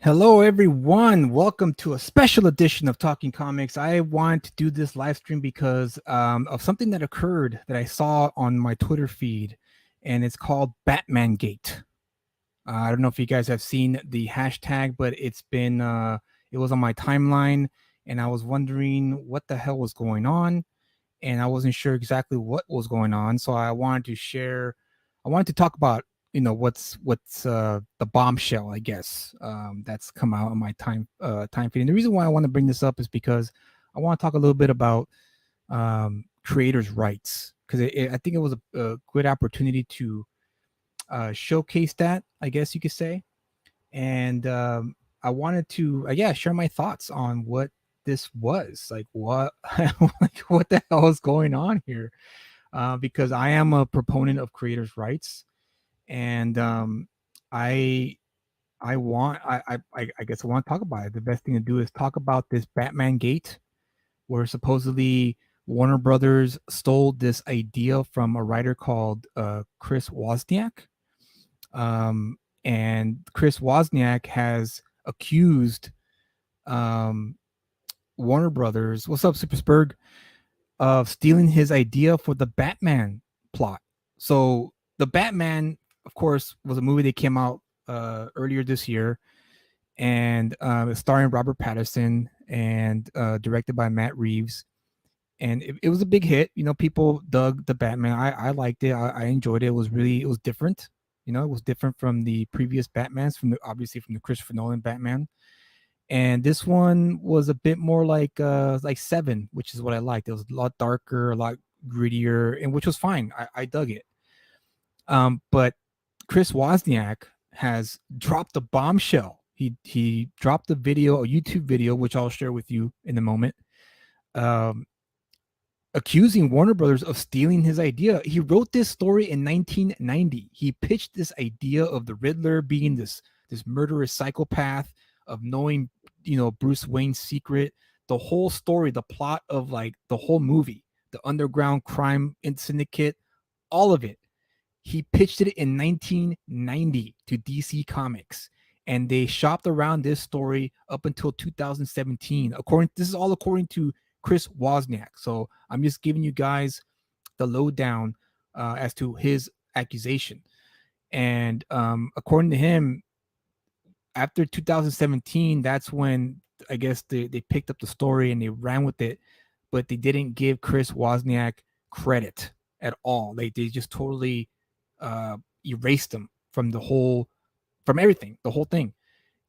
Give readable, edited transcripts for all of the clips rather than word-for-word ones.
Hello, everyone. Welcome to a special edition of Talking Comics. I want to do this live stream because of something that occurred that I saw on my Twitter feed, and it's called Batman Gate. I don't know if you guys have seen the hashtag, but it was on my timeline, and I was wondering what the hell was going on, and I wasn't sure exactly what was going on. So I wanted to talk about what's the bombshell, I guess, that's come out on my time feed. And the reason why I want to bring this up is because I want to talk a little bit about creators' rights, because I think it was a good opportunity to showcase that, I guess you could say. And I wanted to, yeah, share my thoughts on what this was like. What, like, what the hell is going on here? Because I am a proponent of creators' rights, and I, I guess I want to talk about it. The best thing to do is talk about this Batman Gate, where supposedly Warner Brothers stole this idea from a writer called Chris Wozniak. And Chris Wozniak has accused um, Warner Brothers, what's up, Supersburg, of stealing his idea for the Batman plot. So the Batman, of course, was a movie that came out earlier this year, and starring Robert Pattinson and directed by Matt Reeves. And it was a big hit. You know, people dug the Batman. I liked it. I enjoyed it. It was different. You know, it was different from the previous Batmans, obviously from the Christopher Nolan Batman. And this one was a bit more like Seven, which is what I liked. It was a lot darker, a lot grittier, and which was fine. I dug it. But Chris Wozniak has dropped a bombshell. He dropped a video, a YouTube video, which I'll share with you in a moment, um, accusing Warner Brothers of stealing his idea. He wrote this story in 1990. He pitched this idea of the Riddler being this murderous psychopath, of knowing, Bruce Wayne's secret, the whole story, the plot of like the whole movie, the underground crime syndicate, all of it. He pitched it in 1990 to DC Comics, and they shopped around this story up until 2017. This is all according to Chris Wozniak. So I'm just giving you guys the lowdown as to his accusation. And according to him, after 2017, that's when I guess they picked up the story and they ran with it, but they didn't give Chris Wozniak credit at all. They just totally erased him from from everything, the whole thing.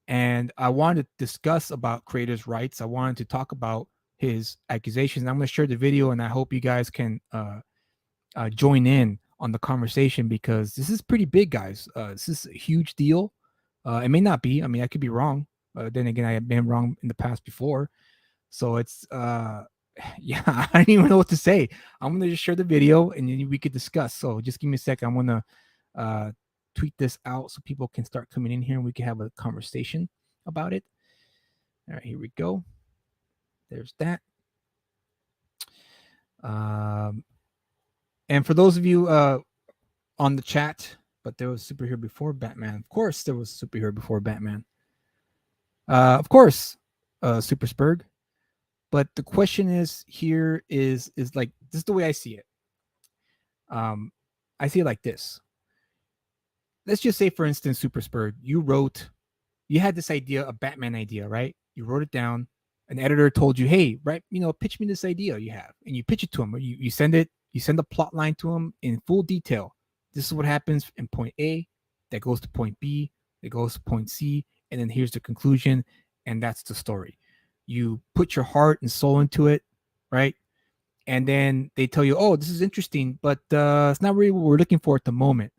And I wanted to discuss about creators' rights. I wanted to talk about his accusations. I'm going to share the video, and I hope you guys can join in on the conversation, because this is pretty big, guys. This is a huge deal. It may not be. I mean, I could be wrong. Then again, I have been wrong in the past before. So it's yeah, I don't even know what to say. I'm gonna just share the video and then we could discuss. So just give me a second. I'm gonna tweet this out so people can start coming in here and we can have a conversation about it. All right, here we go. There's that. And for those of you on the chat, but there was superhero before Batman. Of course, there was superhero before Batman. Of course, Superspurg. But the question is like, this is the way I see it. I see it like this. Let's just say, for instance, Superspurg, you had this idea, a Batman idea, right? You wrote it down. An editor told you, hey, right, pitch me this idea you have, and you pitch it to him, or you send the plot line to him in full detail. This is what happens in point A, that goes to point B, that goes to point C, and then here's the conclusion, and that's the story. You put your heart and soul into it, right? And then they tell you, oh, this is interesting, but it's not really what we're looking for at the moment.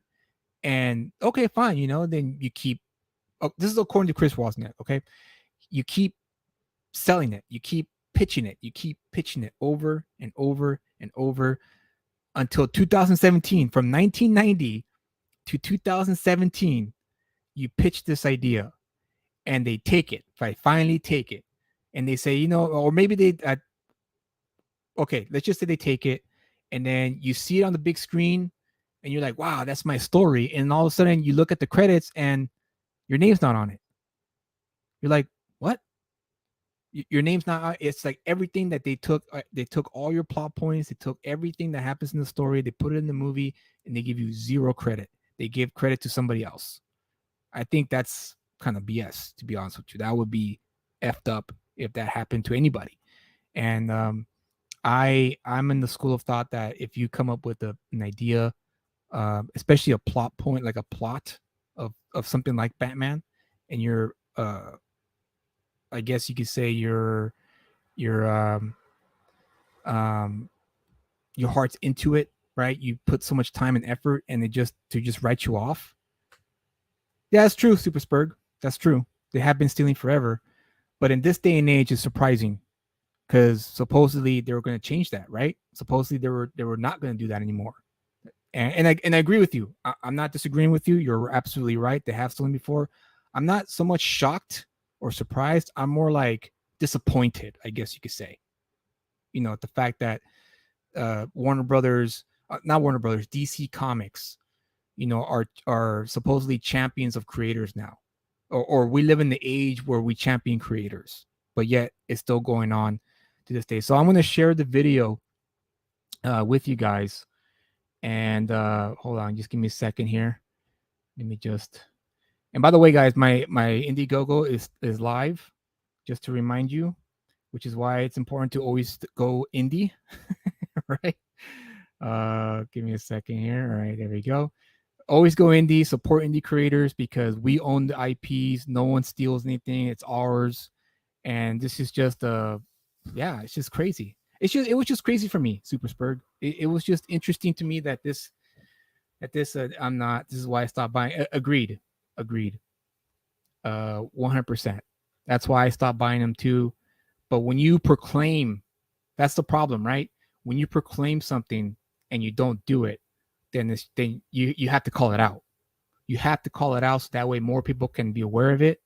And okay, fine, then you keep, this is according to Chris Wozniak, okay? You keep selling it, you keep pitching it over and over and over until 2017. From 1990 to 2017, you pitch this idea and they take it. If finally take it, and they say, or maybe they, okay, let's just say they take it, and then you see it on the big screen, and you're like, wow, that's my story. And all of a sudden, you look at the credits, and your name's not on it. You're like, what? Your name's not. It's like everything that they took. They took all your plot points. They took everything that happens in the story. They put it in the movie, and they give you zero credit. They give credit to somebody else. I think that's kind of BS, to be honest with you. That would be effed up if that happened to anybody. And I'm in the school of thought that if you come up with an idea, especially a plot point, like a plot of something like Batman, and you're I guess you could say you're um your heart's into it, right? You put so much time and effort, and to just write you off. Yeah, that's true, Super Spurg. That's true. They have been stealing forever, but in this day and age, it's surprising because supposedly they were going to change that, right? Supposedly they were not going to do that anymore. And I agree with you. I'm not disagreeing with you. You're absolutely right. They have stolen before. I'm not so much shocked or surprised. I'm more like disappointed, I guess you could say. The fact that Warner Brothers, not Warner Brothers, DC Comics, are supposedly champions of creators now, or we live in the age where we champion creators, but yet it's still going on to this day. So I'm going to share the video with you guys, and hold on, just give me a second here. Let me just. And by the way, guys, my Indiegogo is live, just to remind you, which is why it's important to always go indie, right? Give me a second here. All right, there we go. Always go indie, support indie creators because we own the IPs. No one steals anything. It's ours. And this is just it's just crazy. It was just crazy for me, Super Spurg. It was just interesting to me that this I'm not. This is why I stopped buying. Agreed. 100%. That's why I stopped buying them too. But when you proclaim, that's the problem, right? When you proclaim something and you don't do it, then you have to call it out. You have to call it out so that way more people can be aware of it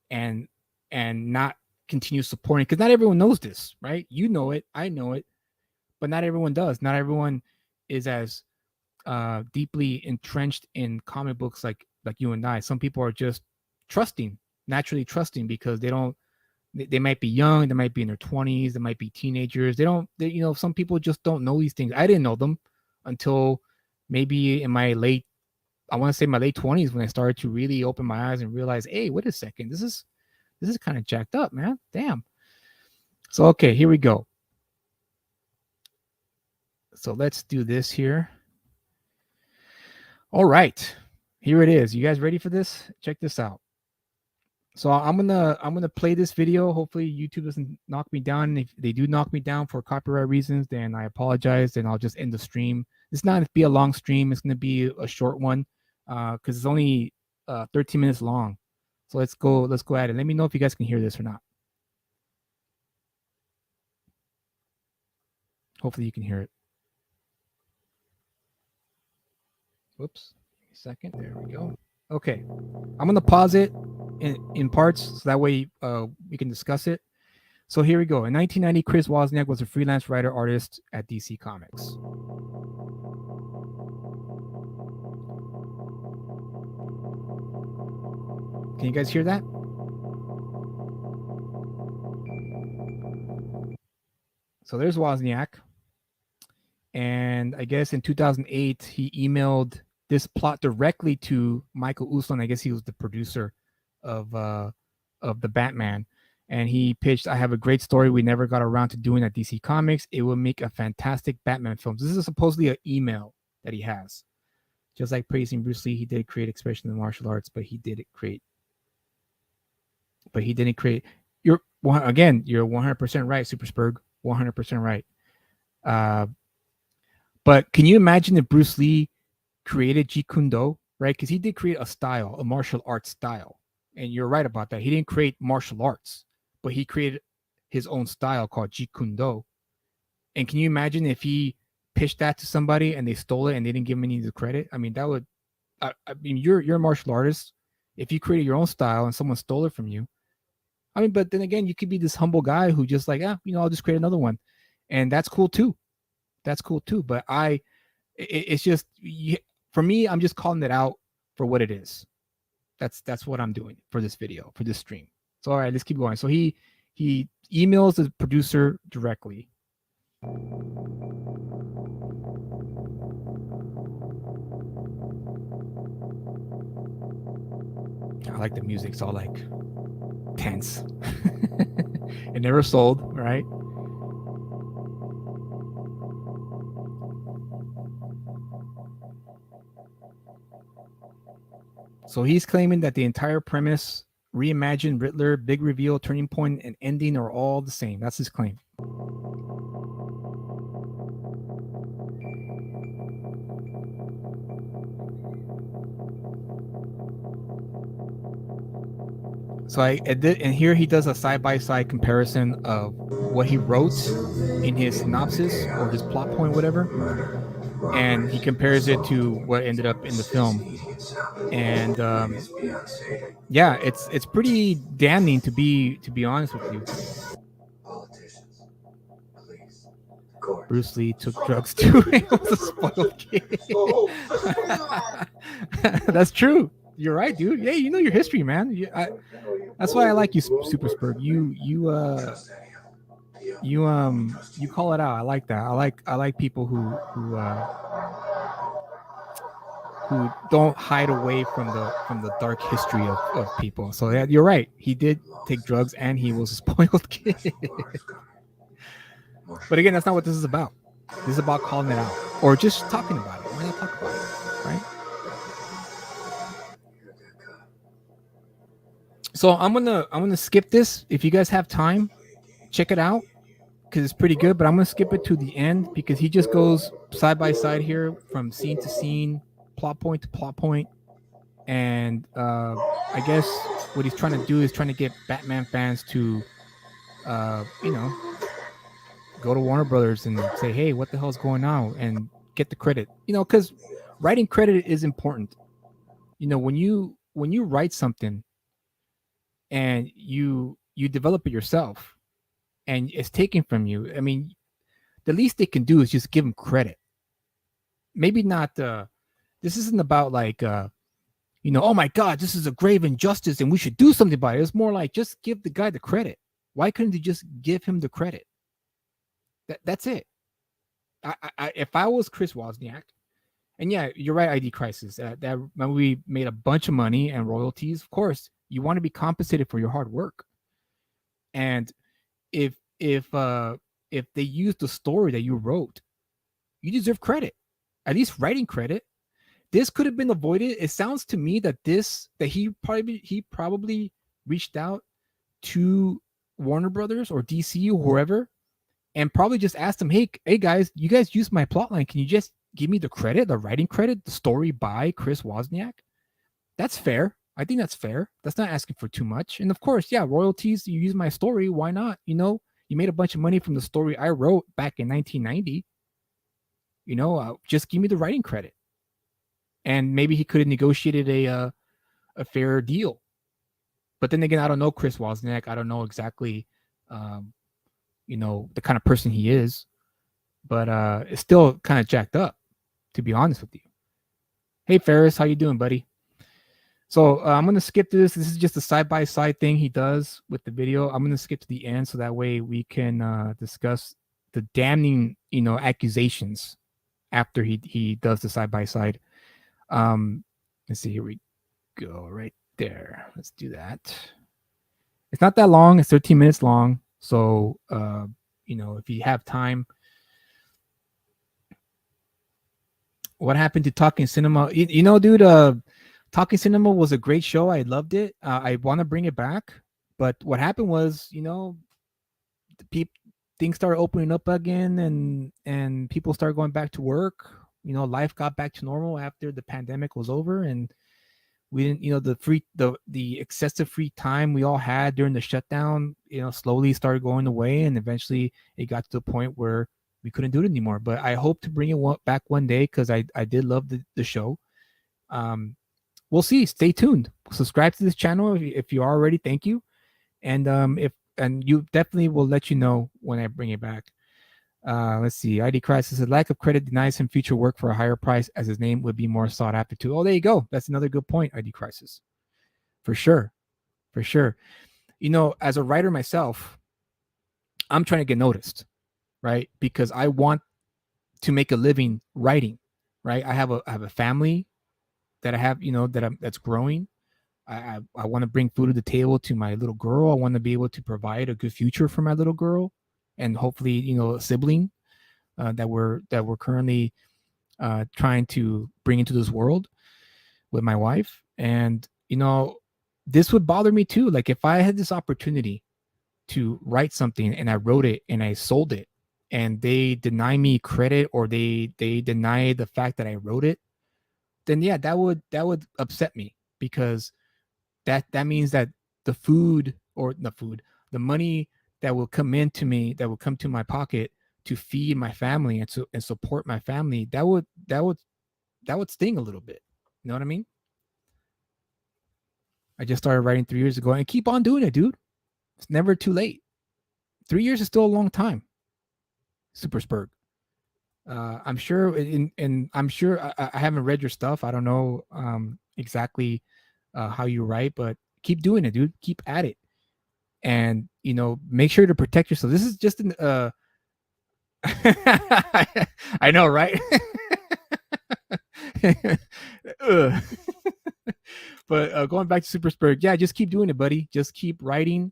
and not continue supporting, because not everyone knows this, right? You know it, I know it, but not everyone does. Not everyone is as deeply entrenched in comic books like you and I. Some people are just naturally trusting because they might be young, they might be in their 20s, they might be teenagers. Some people just don't know these things. I didn't know them until maybe in my late 20s when I started to really open my eyes and realize, hey, wait a second, this is kind of jacked up, man. Damn. So okay, here we go. So let's do this here. All right, here it is. You guys ready for this? Check this out. So I'm gonna play this video. Hopefully YouTube doesn't knock me down. If they do knock me down for copyright reasons, then I apologize. Then I'll just end the stream. It's not gonna be a long stream. It's gonna be a short one because it's only 13 minutes long. So let's go at it. Let me know if you guys can hear this or not. Hopefully you can hear it. Whoops. A second. There we go. Okay. I'm going to pause it in parts so that way we can discuss it. So here we go. In 1990, Chris Wozniak was a freelance writer artist at DC Comics. Can you guys hear that? So there's Wozniak. And I guess in 2008, he emailed this plot directly to Michael Uslan. I guess he was the producer of the Batman. And he pitched, I have a great story we never got around to doing at DC Comics. It will make a fantastic Batman film. This is supposedly an email that he has. Just like praising Bruce Lee, he did create expression in martial arts, but he didn't create. You're 100% right, Super Spurg. 100% right. But can you imagine if Bruce Lee created Jeet Kune Do, right? Because he did create a style, a martial arts style. And you're right about that. He didn't create martial arts, but he created his own style called Jeet Kune Do. And can you imagine if he pitched that to somebody and they stole it and they didn't give him any of the credit? I mean, you're a martial artist. If you created your own style and someone stole it from you, I mean, but then again, you could be this humble guy who just like, I'll just create another one. And that's cool too. But it's just, for me, I'm just calling it out for what it is. That's what I'm doing for this video, for this stream. So all right, let's keep going. So he emails the producer directly. I like the music. It's all like tense. It never sold, right? So he's claiming that the entire premise, reimagined Riddler, big reveal, turning point, and ending are all the same. That's his claim. So and here he does a side-by-side comparison of what he wrote in his synopsis or his plot point, whatever, and he compares it to what ended up in the film. And yeah, it's pretty damning, to be honest with you. Bruce Lee took drugs too. He was a spoiled kid. That's true. You're right, dude. Yeah, you know your history, man. That's why I like you, Super Spurg. You call it out. I like that. I like people who don't hide away from the dark history of people. So yeah, you're right. He did take drugs and he was a spoiled kid. But again, that's not what this is about. This is about calling it out or just talking about it. Why not talk about it, right? So I'm gonna skip this. If you guys have time, check it out because it's pretty good. But I'm gonna skip it to the end because he just goes side by side here from scene to scene, plot point to plot point, and I guess what he's trying to do is trying to get Batman fans to, go to Warner Brothers and say, hey, what the hell's going on, and get the credit. Because writing credit is important. When you write something and you develop it yourself and it's taken from you, I mean, the least they can do is just give them credit. Maybe not. This isn't about like, oh my God, this is a grave injustice and we should do something about it. It's more like just give the guy the credit. Why couldn't they just give him the credit? That's it. If I was Chris Wozniak, and yeah, you're right, ID Crisis, that movie made a bunch of money and royalties. Of course, you want to be compensated for your hard work. And if they use the story that you wrote, you deserve credit, at least writing credit. This could have been avoided. It sounds to me that he probably reached out to Warner Brothers or DC or whoever, and probably just asked them, hey guys, you guys use my plotline. Can you just give me the credit, the writing credit, the story by Chris Wozniak? That's fair. I think that's fair. That's not asking for too much. And of course, yeah, royalties, you use my story. Why not? You made a bunch of money from the story I wrote back in 1990. Just give me the writing credit. And maybe he could have negotiated a fair deal. But then again, I don't know Chris Wozniak. I don't know exactly, the kind of person he is. But it's still kind of jacked up, to be honest with you. Hey, Ferris, how you doing, buddy? So I'm going to skip this. This is just a side-by-side thing he does with the video. I'm going to skip to the end so that way we can discuss the damning, accusations after he does the side-by-side. Let's see. Here we go right there. Let's do that. It's not that long. It's 13 minutes long. So, if you have time. What happened to Talking Cinema? Dude, Talking Cinema was a great show. I loved it. I want to bring it back. But what happened was, things started opening up again and people started going back to work. Life got back to normal after the pandemic was over, and we didn't, the excessive free time we all had during the shutdown, slowly started going away, and eventually it got to the point where we couldn't do it anymore. But I hope to bring it back one day because I did love the show. We'll see. Stay tuned. Subscribe to this channel if you are already. Thank you. And you definitely will let you know when I bring it back. Let's see. ID Crisis says lack of credit denies him future work for a higher price as his name would be more sought after too. Oh, there you go. That's another good point, ID Crisis. For sure. as a writer myself, I'm trying to get noticed, right? Because I want to make a living writing, right? I have a family that I have, that's growing. I want to bring food to the table to my little girl. I want to be able to provide a good future for my little girl, and hopefully, a sibling that we're currently trying to bring into this world with my wife. And this would bother me too. Like if I had this opportunity to write something and I wrote it and I sold it, and they deny me credit, or they deny the fact that I wrote it, then yeah, that would upset me, because that means that the money that will come into me, that will come to my pocket to feed my family and support my family, that would sting a little bit. You know what I mean? I just started writing 3 years ago, and keep on doing it, dude. It's never too late. 3 years is still a long time. Super Spurg. I'm sure, and I'm sure I haven't read your stuff. I don't know exactly how you write, but keep doing it, dude. Keep at it, and make sure to protect yourself. This is just an I know, right? But going back to Super Spurg, yeah, just keep doing it, buddy. Just keep writing,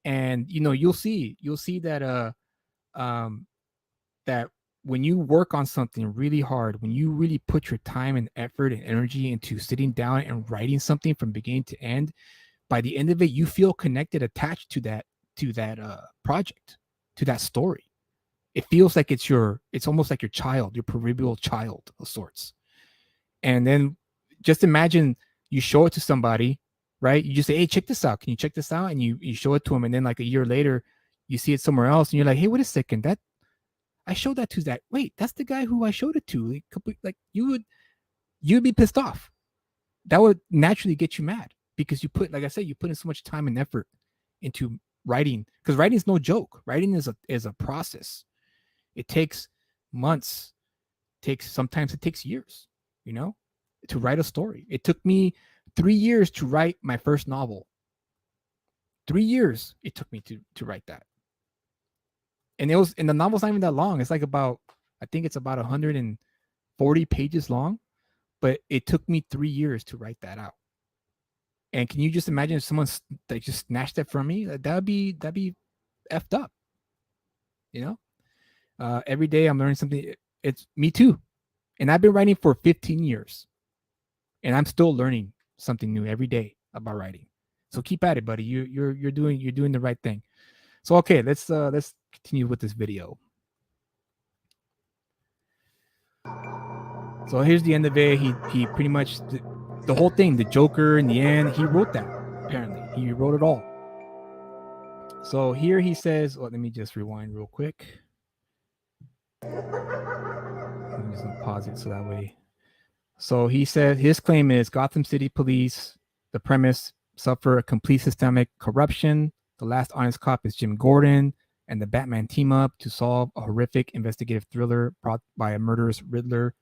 and you'll see that um that when you work on something really hard, when you really put your time and effort and energy into sitting down and writing something from beginning to end, by the end of it, you feel connected, attached to that project, to that story. It feels like it's almost like your child, your proverbial child of sorts. And then just imagine you show it to somebody, right? You just say, "Hey, check this out. Can you check this out?" And you show it to them, and then like a year later, you see it somewhere else, and you're like, "Hey, wait a second, that I showed that to that. Wait, that's the guy who I showed it to." Like you'd be pissed off. That would naturally get you mad, because like I said, you put in so much time and effort into writing, because writing is no joke. Writing is a process. It takes months. Sometimes it takes years, you know, to write a story. It took me 3 years to write my first novel. 3 years it took me to write that. And the novel's not even that long. It's like I think it's about 140 pages long, but it took me 3 years to write that out. And can you just imagine if someone like just snatched that from me? That'd be effed up. Every day I'm learning something. It's me too, and I've been writing for 15 years, and I'm still learning something new every day about writing. So keep at it, buddy. You're doing the right thing. So okay, let's continue with this video. So here's the end of it. He pretty much the whole thing, the Joker in the end, he wrote that. Apparently, he wrote it all. So here he says, let me just rewind real quick. I'm just gonna pause it so that way. So he said his claim is Gotham City Police, the premise, suffer a complete systemic corruption. The last honest cop is Jim Gordon, and the Batman team up to solve a horrific investigative thriller brought by a murderous Riddler,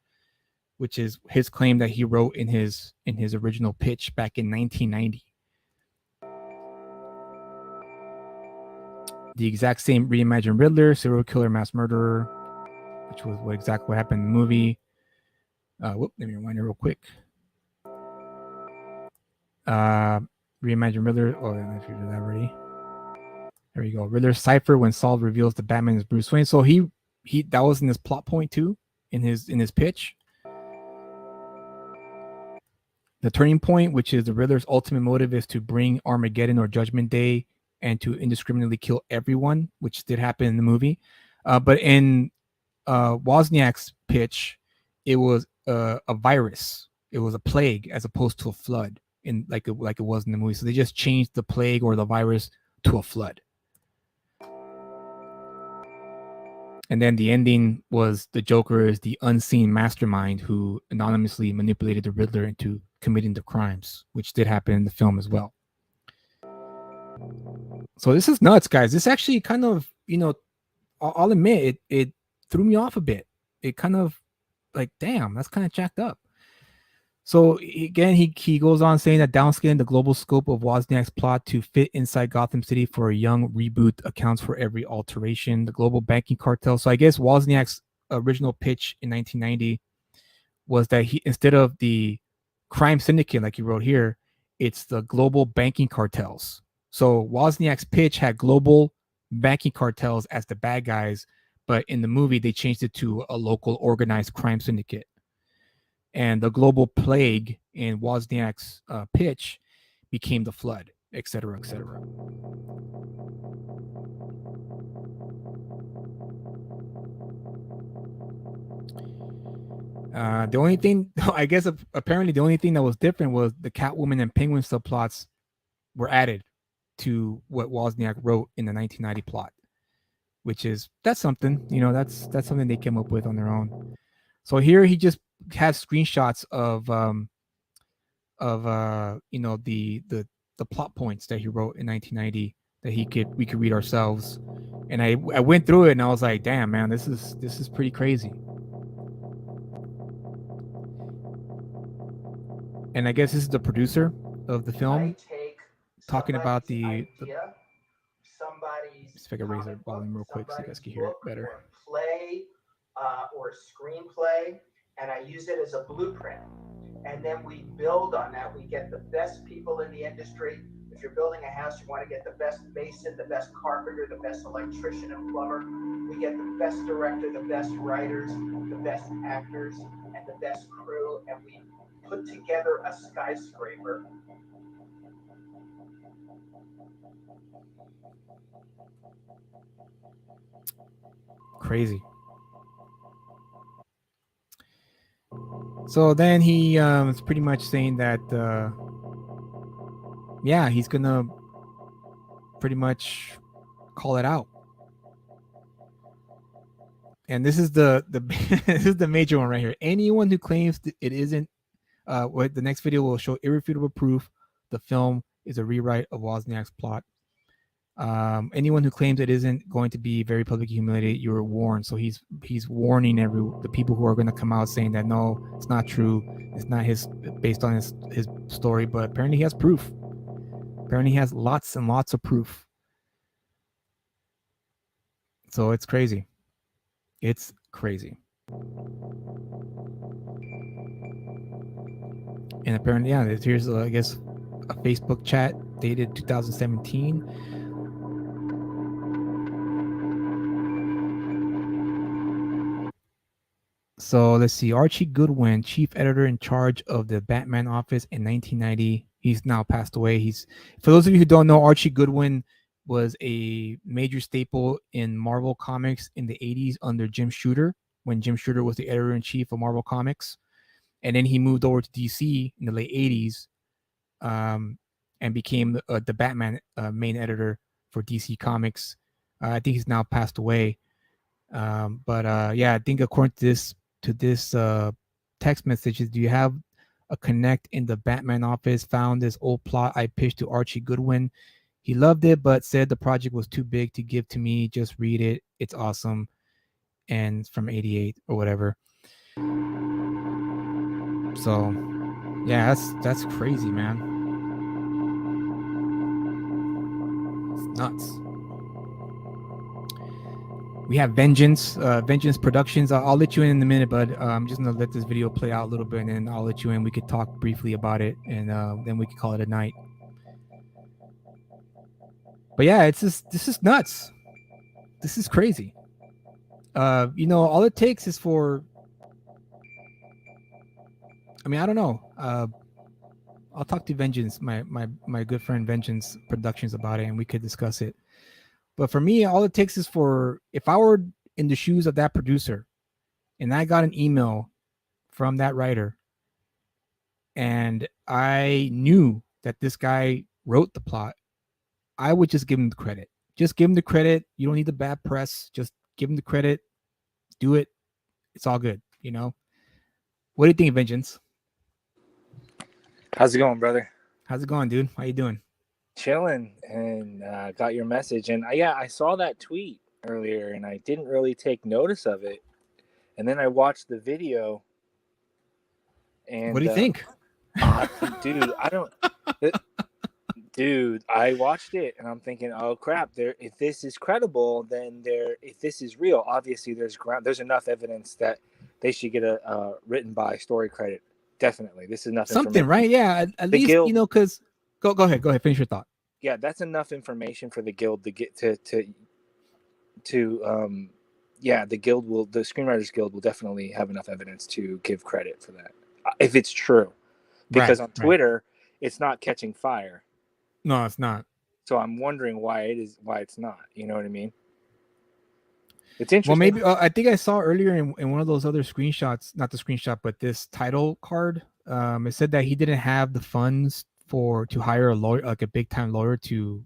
which is his claim that he wrote in his original pitch back in 1990. The exact same reimagined Riddler, serial killer, mass murderer, which was exactly what happened in the movie. Let me rewind it real quick. Reimagined Riddler. Oh, I don't know if you did that already. There you go. Riddler's cipher, when solved, reveals the Batman is Bruce Wayne. So he that was in his plot point too, in his pitch. The turning point, which is the Riddler's ultimate motive, is to bring Armageddon or Judgment Day and to indiscriminately kill everyone, which did happen in the movie. But in Wozniak's pitch, it was a virus. It was a plague as opposed to a flood, like it was in the movie. So they just changed the plague or the virus to a flood. And then the ending was the Joker is the unseen mastermind who anonymously manipulated the Riddler into committing the crimes, which did happen in the film as well. So this is nuts, guys. This actually kind of, I'll admit it threw me off a bit. It kind of like, damn, that's kind of jacked up. So again, he goes on saying that downscaling the global scope of Wozniak's plot to fit inside Gotham City for a young reboot accounts for every alteration. The global banking cartel. So I guess Wozniak's original pitch in 1990 was that he, instead of the crime syndicate like he wrote here, it's the global banking cartels. So Wozniak's pitch had global banking cartels as the bad guys, but in the movie they changed it to a local organized crime syndicate. And the global plague in Wozniak's pitch became the flood, etc., etc. The only thing, I guess, apparently the only thing that was different was the Catwoman and Penguin subplots were added to what Wozniak wrote in the 1990 plot, which is that's something, that's something they came up with on their own. So here he just has screenshots of the plot points that he wrote in 1990 that we could read ourselves. And I went through it and I was like, damn man, this is pretty crazy. And I guess this is the producer of the film talking about the somebody's see if I can raise the volume real quick so you guys can hear it better. or play or a screenplay, and I use it as a blueprint. And then we build on that. We get the best people in the industry. If you're building a house, you want to get the best mason, the best carpenter, the best electrician and plumber. We get the best director, the best writers, the best actors, and the best crew, and we put together a skyscraper. Crazy. So then he is pretty much saying that yeah, he's gonna pretty much call it out. And this is the this is the major one right here. Anyone who claims that it isn't what the next video will show irrefutable proof the film is a rewrite of Wozniak's plot. Anyone who claims it isn't going to be very publicly humiliated, you're warned. So he's warning the people who are going to come out saying that no, it's not true. It's not his based on his story, but apparently he has proof. Apparently he has lots and lots of proof. So it's crazy. It's crazy. And apparently, yeah, here's I guess a Facebook chat dated 2017. So let's see. Archie Goodwin, chief editor in charge of the Batman office in 1990. He's now passed away. He's, for those of you who don't know, Archie Goodwin was a major staple in Marvel Comics in the 80s under Jim Shooter, when Jim Shooter was the editor in chief of Marvel Comics. And then he moved over to DC in the late 80s and became the Batman main editor for DC Comics. I think he's now passed away. But yeah, I think according to this text messages, do you have a connect in the Batman office? Found this old plot I pitched to Archie Goodwin. He loved it, but said the project was too big to give to me. Just read it. It's awesome. And it's from 88 or whatever. So yeah, that's crazy, man. It's nuts. We have Vengeance Productions. I'll let you in a minute, but I'm just gonna let this video play out a little bit, and then I'll let you in. We could talk briefly about it, and then we could call it a night. But yeah, this is nuts. This is crazy. All it takes is for. I mean, I don't know. I'll talk to Vengeance, my good friend Vengeance Productions, about it, and we could discuss it. But for me, all it takes is for, if I were in the shoes of that producer and I got an email from that writer and I knew that this guy wrote the plot, I would just give him the credit. Just give him the credit. You don't need the bad press. Just give him the credit. Do it. It's all good, What do you think, Vengeance? How's it going, brother? How's it going, dude? How you doing? Chilling, and got your message. And I saw that tweet earlier, and I didn't really take notice of it. And then I watched the video, What do And you think? dude, I don't. Dude, I watched it and I'm thinking, oh crap! There, if this is credible, then if this is real, obviously there's enough evidence that they should get a written by story credit. Definitely, this is enough Something, information. right? Yeah, at The least guild, because go ahead, finish your thought. yeah, that's enough information for the guild to get to yeah, the screenwriters guild will definitely have enough evidence to give credit for that if it's true, because Right, on right. Twitter it's not catching fire. No, it's not. So I'm wondering why it's not. You know what I mean? It's Well, interesting. maybe I think I saw earlier in one of those other screenshots, not the screenshot, but this title card. It said that he didn't have the funds to hire a lawyer, like a big time lawyer, to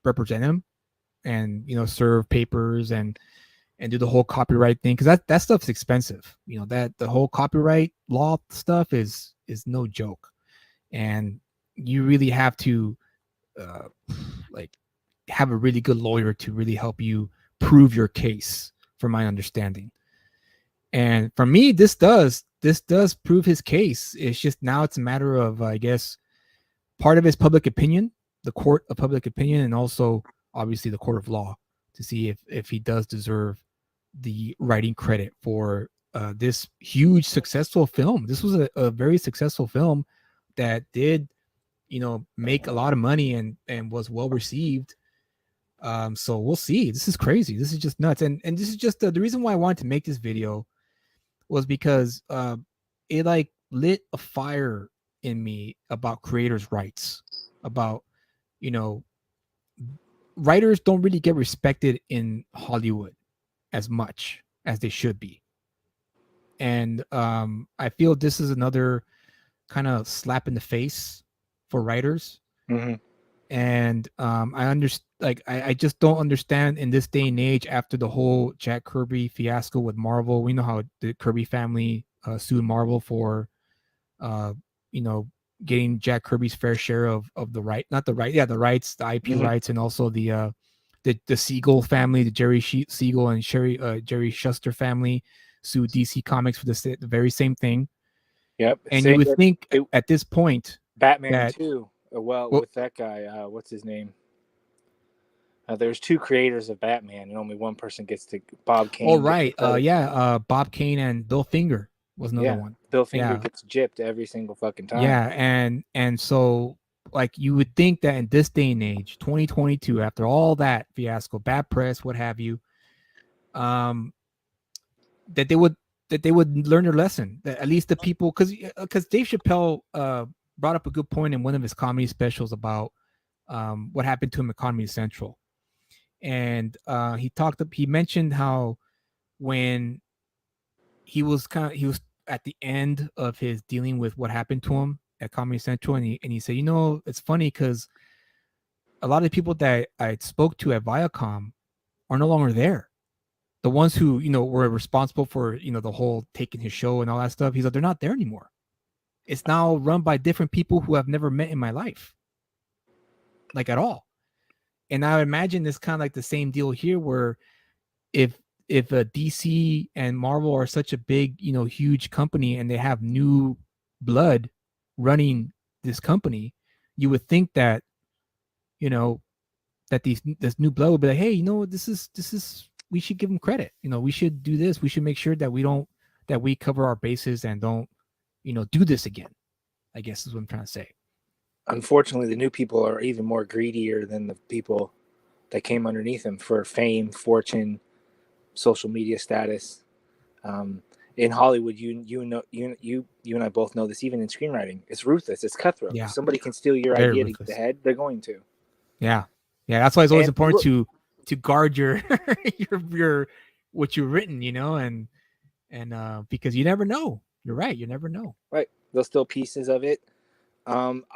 represent him and serve papers and do the whole copyright thing, because that stuff's expensive. That the whole copyright law stuff is no joke, and you really have to uh, like have a really good lawyer to really help you prove your case, from my understanding. And for me, this does prove his case. It's just now it's a matter of, I guess, part of his public opinion, the court of public opinion, and also obviously the court of law, to see if he does deserve the writing credit for this huge successful film. This was a very successful film that did make a lot of money and was well received. So we'll see. This is crazy. This is just nuts. And this is just the reason why I wanted to make this video was because it like lit a fire in me about creators' rights, about you know writers don't really get respected in Hollywood as much as they should be. And I feel this is another kind of slap in the face for writers. Mm-hmm. And I understand, like I just don't understand in this day and age, after the whole Jack Kirby fiasco with Marvel. We know how the Kirby family sued Marvel for uh you know getting Jack Kirby's fair share of the right, not the right, yeah, the rights, the IP Mm-hmm. rights, and also the Siegel family, the Siegel and Jerry Shuster family sued DC Comics for the very same thing. Yep. And you Same would with think at this point Batman that, too. Well, well, with that guy, what's his name? There's two creators of Batman, and only one person gets to. Bob all Kane gets the right, credit. Bob Kane and Bill Finger was another Yeah, one. Bill Finger Yeah, gets gypped every single fucking time. yeah, and so, like, you would think that in this day and age, 2022, after all that fiasco, bad press, what have you, um, that they would learn their lesson. That at least the people, because Dave Chappelle brought up a good point in one of his comedy specials about what happened to him at Comedy Central, and he mentioned how when he was at the end of his dealing with what happened to him at Comedy Central, and he said, it's funny because a lot of the people that I spoke to at Viacom are no longer there. The ones who were responsible for the whole taking his show and all that stuff. He's like, they're not there anymore. It's now run by different people who I've never met in my life, like, at all. And I imagine it's kind of like the same deal here, where if DC and Marvel are such a big, huge company, and they have new blood running this company, you would think that you know that this new blood would be like, hey, this is we should give them credit. We should do this. We should make sure that we cover our bases and don't do this again, I guess is what I'm trying to say. Unfortunately, the new people are even more greedier than the people that came underneath them for fame, fortune, social media status. In Hollywood, you know, you and I both know this. Even in screenwriting, it's ruthless. It's cutthroat. If Yeah, somebody can steal your very idea to get ruthless. ahead, they're going to. Yeah, yeah. That's why it's always And important look, to guard your your what you've written, and because you never know. You're right. You never know. right, they'll steal pieces of it.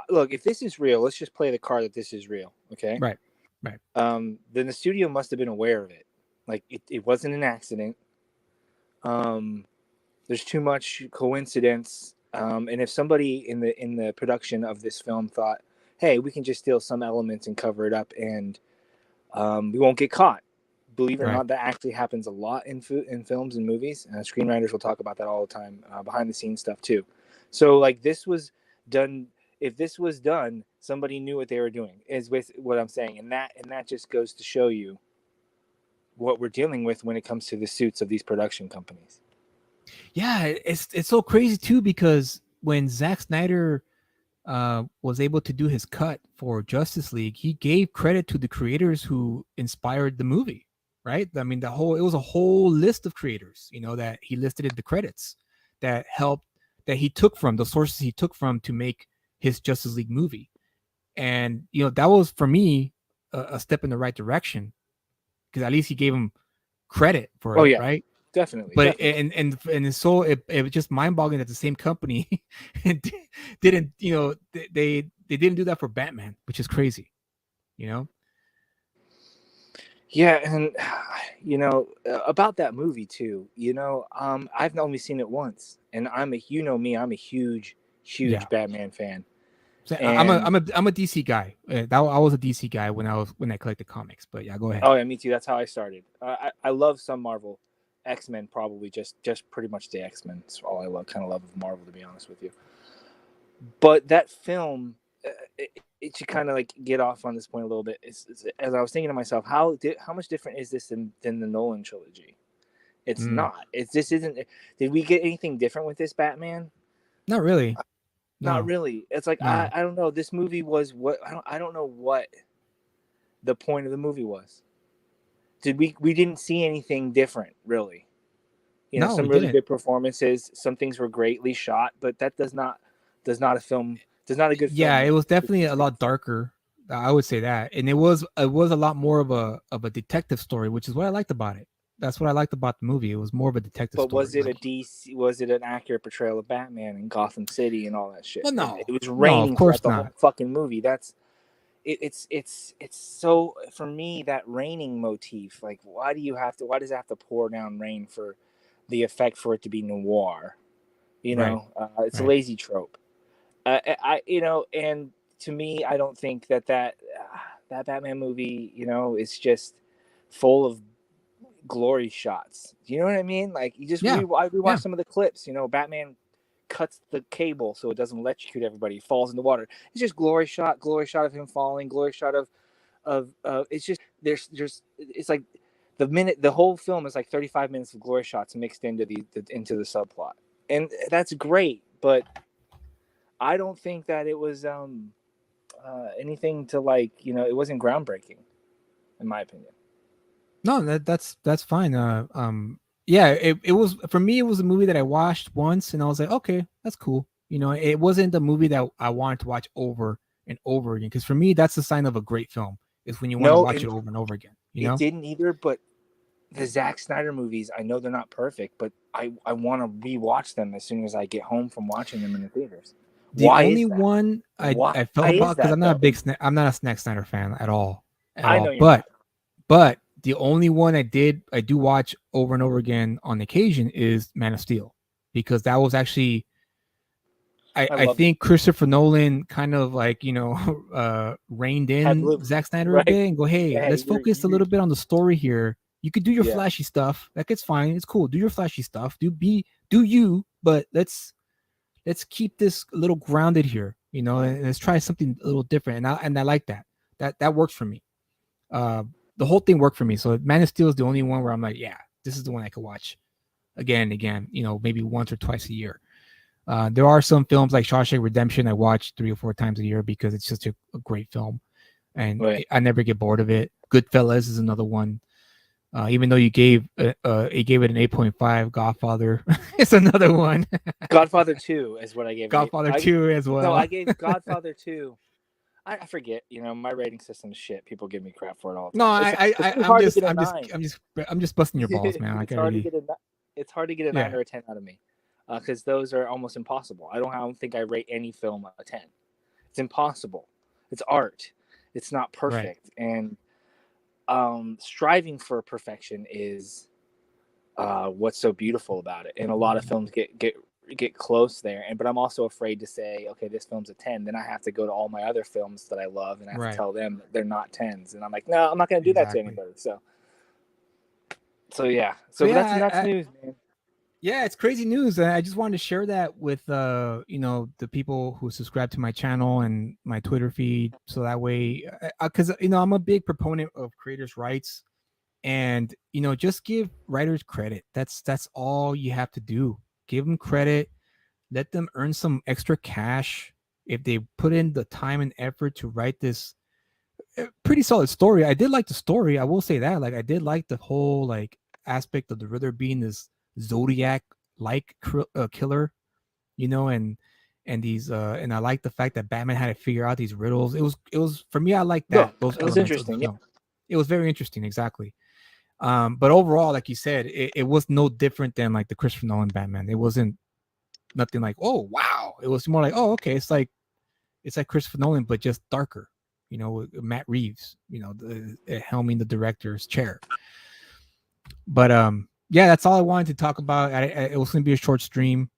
Look, if this is real, let's just play the card that this is real. Okay. Right. Right. Then the studio must have been aware of it. Like it wasn't an accident. Um, there's too much coincidence. And if somebody in the production of this film thought, hey, we can just steal some elements and cover it up, and we won't get caught. Believe it or Right. not, that actually happens a lot in films and movies. Screenwriters will talk about that all the time, behind the scenes stuff too. So like this was done. If this was done, somebody knew what they were doing. Is with what I'm saying, and that just goes to show you what we're dealing with when it comes to the suits of these production companies. Yeah, it's so crazy too, because when Zack Snyder was able to do his cut for Justice League, he gave credit to the creators who inspired the movie, right? I mean, it was a whole list of creators, that he listed in the credits that helped, that he took from the sources he took from to make his Justice League movie. And, that was for me a step in the right direction, because at least he gave him credit for Oh it, yeah, right? definitely, But definitely. and so it was just mind-boggling that the same company didn't, they didn't do that for Batman, which is crazy, you know. Yeah, and about that movie too. I've only seen it once, and me, I'm a huge Yeah. Batman fan. So And I'm a DC guy. I was a DC guy when I collected comics. But yeah, go ahead. oh yeah, me too. That's how I started. I love some Marvel, X-Men probably just pretty much the X-Men. That's all I kind of love of Marvel, to be honest with you. But that film, it should kind of like get off on this point a little bit. As I was thinking to myself, how much different is this than the Nolan trilogy? It's Mm, not. This isn't. Did we get anything different with this Batman? not really. Not No, really. It's like I, no. I don't know. This movie was what I don't know what the point of the movie was. We didn't see anything different really. No, we Some really didn't. good performances. Some things were greatly shot, but that does not a good Yeah, film it make. was definitely a lot darker. I would say that, and it was a lot more of a detective story, which is what I liked about it. That's what I liked about the movie. It was more of a detective But was story. it a Like, DC? Was it an accurate portrayal of Batman in Gotham City and all that shit? well, And no, it was no, of raining course throughout the whole not. fucking movie. It's so, for me, that raining motif. Like, why does it have to pour down rain for the effect for it to be noir? Right, It's a right. lazy trope. And to me, I don't think that Batman movie, is just full of glory shots. Do you know what I mean? Like, Yeah, I rewatch yeah. some of the clips. Batman cuts the cable so it doesn't electrocute everybody. He falls in the water. It's just glory shot of him falling, glory shot of it's just there's it's like the whole film is like 35 minutes of glory shots mixed into into the subplot, and that's great. But I don't think that it was anything to, like, it wasn't groundbreaking in my opinion. No, that's fine. Yeah, it was for me. It was a movie that I watched once, and I was like, okay, that's cool. It wasn't a movie that I wanted to watch over and over again. Because for me, that's the sign of a great film, is when you want to No, watch it and over and over again. it didn't either. But the Zack Snyder movies, I know they're not perfect, but I want to rewatch them as soon as I get home from watching them in the theaters. The Why only is that? one Why I felt is about, because that though? I'm not a Snack Snyder fan at all, I know you're But not. the only one I do watch over and over again on occasion is Man of Steel, because that was actually, I I love it. think Christopher Nolan kind of like, reined Had in blue, Zack Snyder a right? bit and go, hey, Hey, let's focus a little bit on the story here. You could do your yeah. flashy stuff. That gets fine. It's cool. Do your flashy stuff. Do you, but let's keep this a little grounded here, and let's try something a little different. And I like that. That works for me. Uh, the whole thing worked for me. So Man of Steel is the only one where I'm like, yeah, this is the one I could watch again and again. Maybe once or twice a year. There are some films like Shawshank Redemption I watch 3 or 4 times a year because it's just a great film, and Right. I never get bored of it. Goodfellas is another one. Even though you gave it an 8.5, Godfather is another one. Godfather 2 is what I gave it. Godfather 2 as No, well. I gave Godfather 2. I forget. My rating system is shit. People give me crap for it all the No, time. It's really hard to get a 9. I'm just busting your balls, man. Like, it's I hard to really, get a it's hard to get a 9 yeah, or a 10 out of me, because those are almost impossible. I don't think I rate any film a 10. It's impossible. It's art. It's not right, perfect, and striving for perfection is what's so beautiful about it. And a lot of films get close there. But I'm also afraid to say, okay, this film's a 10. Then I have to go to all my other films that I love, and I have to right, tell them that they're not 10s. And I'm like, no, I'm not going to do that to exactly. anybody. So yeah. So So that's yeah, nuts news, man. Yeah, it's crazy news. I just wanted to share that with the people who subscribe to my channel and my Twitter feed, so that way, because I'm a big proponent of creators' rights, and just give writers credit. That's all you have to do. Give them credit. Let them earn some extra cash if they put in the time and effort to write this pretty solid story. I did like the story. I will say that. Like, I did like the whole like aspect of the Riddler being this Zodiac like killer, and these and I like the fact that Batman had to figure out these riddles. It was for me. I like No, that those it was elements of the interesting. Yeah. film. It was very interesting, exactly. But overall, like you said, it was no different than like the Christopher Nolan Batman. It wasn't nothing like, oh wow. It was more like, oh okay, it's like Christopher Nolan, but just darker. Matt Reeves, helming the director's chair. But yeah, that's all I wanted to talk about. It was going to be a short stream,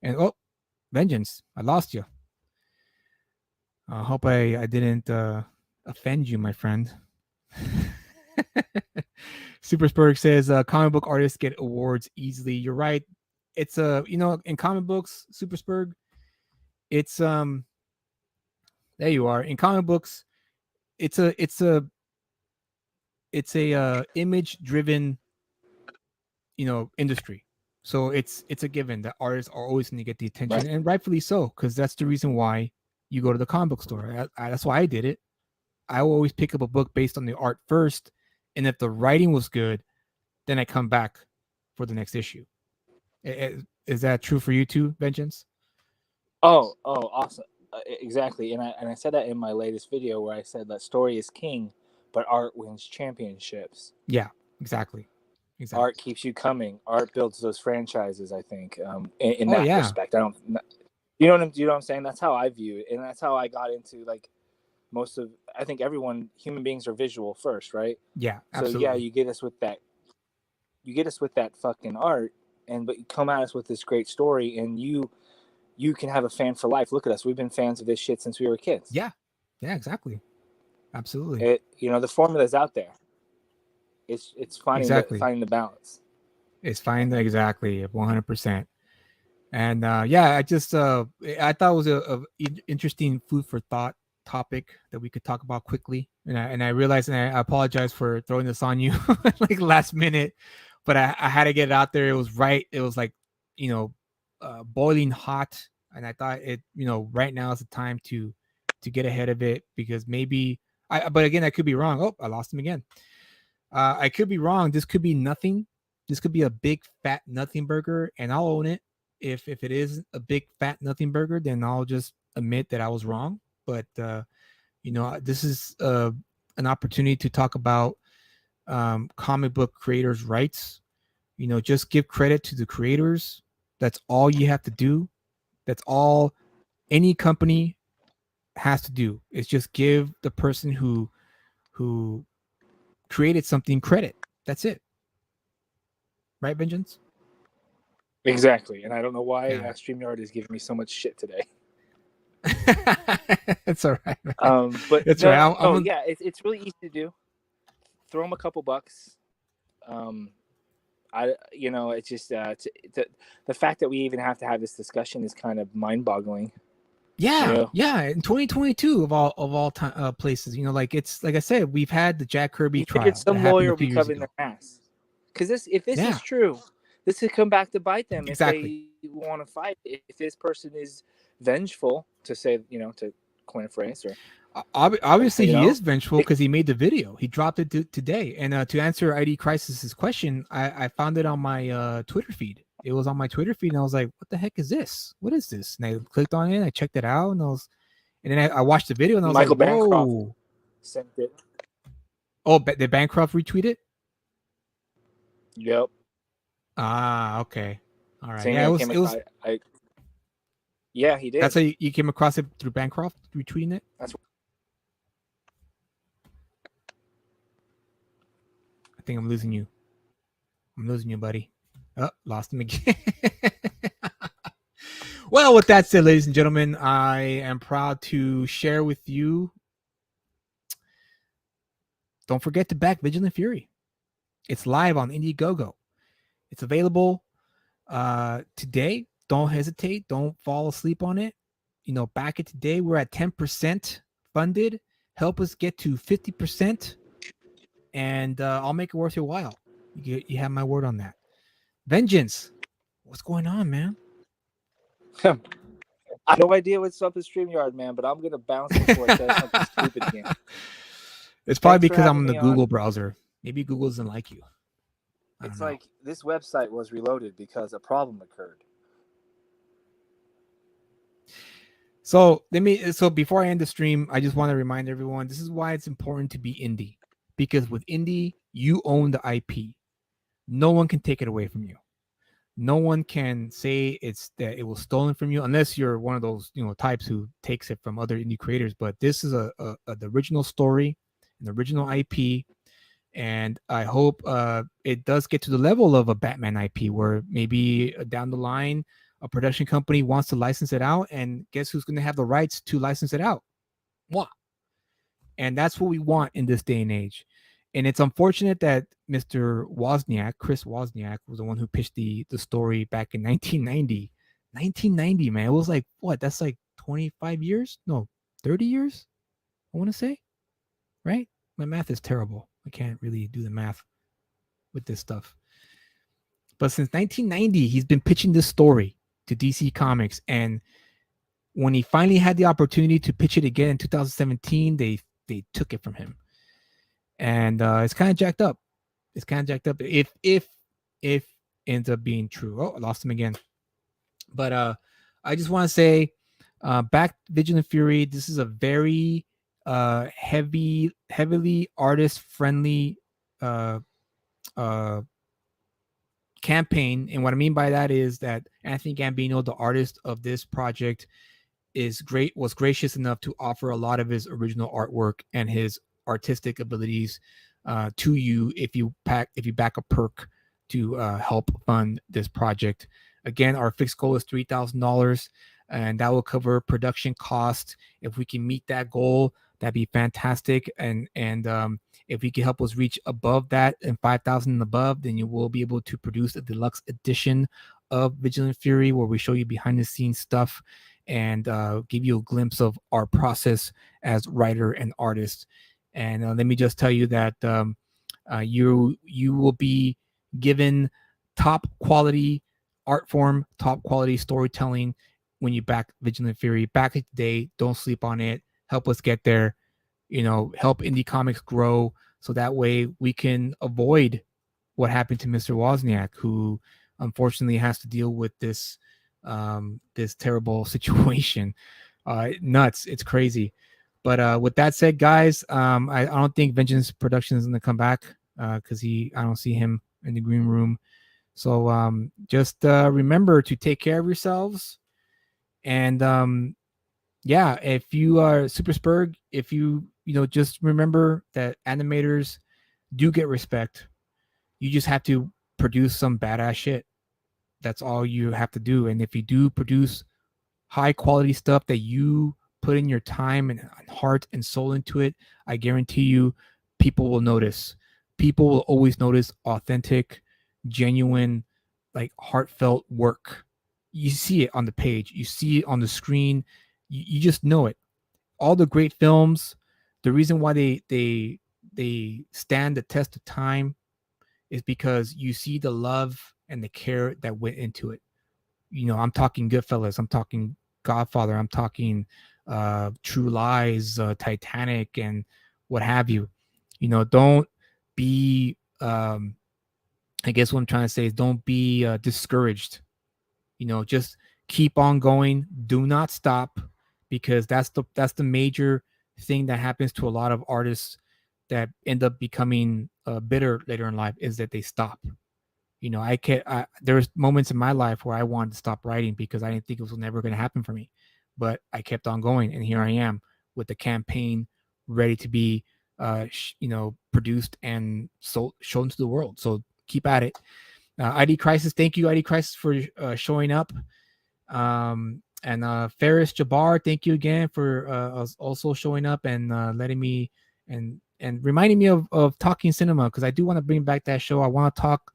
and Vengeance, I lost you. I hope I didn't offend you, my friend. Supersburg says comic book artists get awards easily. You're right. It's in comic books, Supersburg, it's there you are. In comic books, it's a image driven industry. So it's a given that artists are always going to get the attention, Right. and rightfully so, because that's the reason why you go to the comic book store. That's why I did it. I will always pick up a book based on the art first, and if the writing was good, then I come back for the next issue. Is that true for you too, Vengeance? Oh, awesome. Exactly. And I said that in my latest video where I said that story is king, but art wins championships. Yeah, exactly. Art keeps you coming. Art builds those franchises, I think, in Oh that yeah, respect. I don't, you know what I'm saying? That's how I view it. And that's how I got into like I think human beings are visual first, right? yeah, So yeah, absolutely. you get us with that fucking art, but you come at us with this great story, and you can have a fan for life. Look at us. We've been fans of this shit since we were kids. Yeah, yeah, exactly. Absolutely. The formula's out there. It's finding Exactly. the balance. It's fine. Exactly. 100%. And yeah, I thought it was a interesting food for thought topic that we could talk about quickly. And I realized, and I apologize for throwing this on you like last minute, but I had to get it out there. It was right. It was like, boiling hot. And I thought right now is the time to get ahead of it, because maybe but again, I could be wrong. Oh, I lost him again. I could be wrong. This could be nothing. This could be a big fat nothing burger, and I'll own it. If it is a big fat nothing burger, then I'll just admit that I was wrong. But this is an opportunity to talk about comic book creators' rights. Just give credit to the creators. That's all you have to do. That's all any company has to do, is just give the person who created something credit. That's it. Right, Vengeance? Exactly. And I don't know why Yeah. StreamYard is giving me so much shit today. It's all right, man. But It's no, right. yeah, it's really easy to do. Throw them a couple bucks. It's just the fact that we even have to have this discussion is kind of mind-boggling. Yeah, yeah. In 2022, of all time places, like it's like I said, we've had the Jack Kirby You figured trial that some happened lawyer a will be few years covering ago. their ass. Because if this Yeah, is true, this could come back to bite them if exactly. they want to fight. If this person is vengeful, to coin a phrase, or Obviously, you he know, is vengeful because he made the video. He dropped it today. And to answer ID Crisis's question, I found it on my Twitter feed. It was on my Twitter feed, and I was like, "What the heck is this? What is this?" And I clicked on it, I checked it out, and then I watched the video, and I was like, Michael Bancroft "Whoa!" sent it. Oh, did Bancroft retweet it? Yep. Ah, okay, all right. Same Yeah, here. it was. Yeah, he That's did. how you came across it, through Bancroft retweeting it. That's I think I'm losing you. I'm losing you, buddy. Oh, lost him again. Well, with that said, ladies and gentlemen, I am proud to share with you. Don't forget to back Vigilant Fury. It's live on Indiegogo. It's available Today, don't hesitate. Don't fall asleep on it. Back at today, we're at 10% funded. Help us get to 50%, and I'll make it worth your while. You have my word on that. Vengeance, what's going on, man? I have no idea what's up with StreamYard, man, but I'm gonna bounce before it says something stupid again. It's probably Thanks for because I'm having in the me Google on. browser. Maybe Google doesn't like you. I don't It's know. like this website was reloaded because a problem occurred. So before I end the stream, I just want to remind everyone this is why it's important to be indie. Because with indie, you own the IP. No one can take it away from you. No one can say that it was stolen from you unless you're one of those types who takes it from other indie creators. But this is the original story, an original IP, and I hope it does get to the level of a Batman IP where maybe down the line a production company wants to license it out, and guess who's going to have the rights to license it out? Moi. And that's what we want in this day and age. And it's unfortunate that Mr. Wozniak, Chris Wozniak, was the one who pitched the story back in 1990. 1990, man. It was like, what? That's like 25 years? No, 30 years? I want to say, right? My math is terrible. I can't really do the math with this stuff. But since 1990, he's been pitching this story to DC Comics. And when he finally had the opportunity to pitch it again in 2017, they took it from him. And it's kind of jacked up. It's kind of jacked up if ends up being true. Oh, I lost him again. But I just want to say, back Vigilant Fury. This is a very heavily artist friendly campaign. And what I mean by that is that Anthony Gambino, the artist of this project, was gracious enough to offer a lot of his original artwork and his artistic abilities to you if you back a perk to help fund this project. Again, our fixed goal is $3,000, and that will cover production costs. If we can meet that goal, that'd be fantastic. And if we can help us reach above that and 5,000 and above, then you will be able to produce a deluxe edition of Vigilant Fury where we show you behind the scenes stuff and give you a glimpse of our process as writer and artist. And let me just tell you that you will be given top quality art form, top quality storytelling when you back Vigilant Fury. Back it today. Don't sleep on it. Help us get there. Help indie comics grow so that way we can avoid what happened to Mr. Wozniak, who unfortunately has to deal with this terrible situation. Nuts. It's crazy. But with that said, guys, I don't think Vengeance Production is going to come back because I don't see him in the green room. So just remember to take care of yourselves. And yeah, if you are Super Spurg, if just remember that animators do get respect. You just have to produce some badass shit. That's all you have to do. And if you do produce high quality stuff that you put in your time and heart and soul into it, I guarantee you people will notice. People will always notice authentic, genuine, like heartfelt work. You see it on the page, you see it on the screen, you just know it. All the great films, the reason why they stand the test of time is because you see the love and the care that went into it. I'm talking Goodfellas, I'm talking Godfather, I'm talking True Lies, Titanic, and what have you. Don't be. I guess what I'm trying to say is don't be discouraged. Just keep on going. Do not stop, because that's the major thing that happens to a lot of artists that end up becoming bitter later in life, is that they stop. There's moments in my life where I wanted to stop writing because I didn't think it was never going to happen for me, but I kept on going, and here I am with the campaign ready to be, produced and shown to the world. So keep at it. ID Crisis, thank you, ID Crisis, for showing up. And Ferris Jabbar, thank you again for also showing up and letting me and reminding me of Talking Cinema, because I do want to bring back that show. I want to talk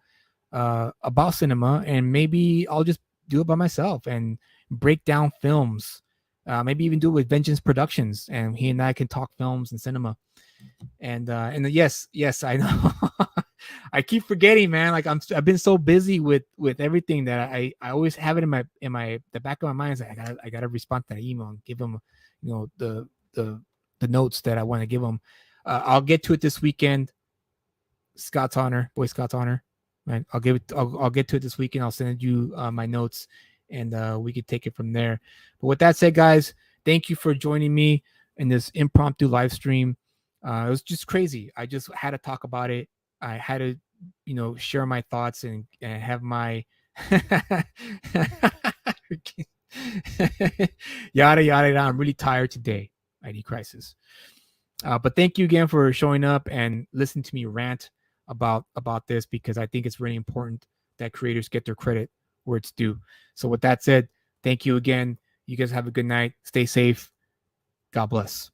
about cinema, and maybe I'll just do it by myself and break down films. Maybe even do it with Vengeance Productions, and he and I can talk films and cinema. And yes, I know. I keep forgetting, man. Like I've been so busy with everything that I always have it in my the back of my mind. Is like, I gotta respond to that email and give him, the notes that I want to give him. I'll get to it this weekend. Scott's honor, boy Scott's honor. Right, I'll get to it this weekend. I'll send you my notes, and we could take it from there. But with that said, guys, thank you for joining me in this impromptu live stream. It was just crazy. I just had to talk about it. I had to, share my thoughts and have my yada yada. I'm really tired today. ID crisis. But thank you again for showing up and listening to me rant about this, because I think it's really important that creators get their credit where it's due. So with that said, thank you again. You guys have a good night. Stay safe. God bless.